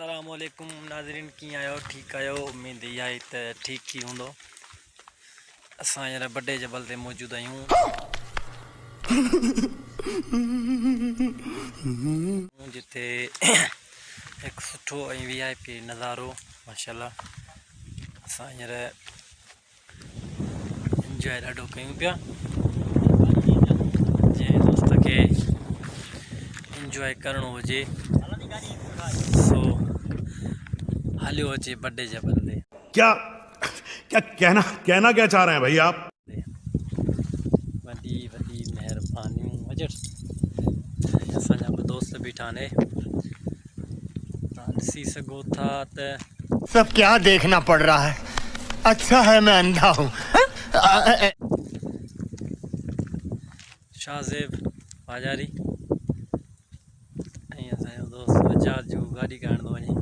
अस्सलामुअलैकुम नाज़रीन, कीअं आहियो? ठीकु आहियो? उम्मीद इहा आहे त ठीकु थी हूंदो। असां हींअर बड़े जबल ते मौजूदु आहियूं। जिते हिकु सुठो ऐं VIP नज़ारो माशाल्लाह। असां हींअर इंजॉय ॾाढो कयूं पिया। जंहिं दोस्त खे इंजॉय करिणो हुजे सो हलियो अचे बड़े जबल ते। क्या क्या कहना क्या चाह रहे हैं भाई आप? वॾी वॾी महिरबानियूं। असांजा ॿ दोस्त बीठा आहिनि। तव्हां ॾिसी सघो था त सब क्या देखना पड़ रहा है। अच्छा है मैं अंधा हूँ। शाहज़ेब बाजारी ऐं असांजो दोस्त आज़ाद जो गाॾी कढणु थो वञे।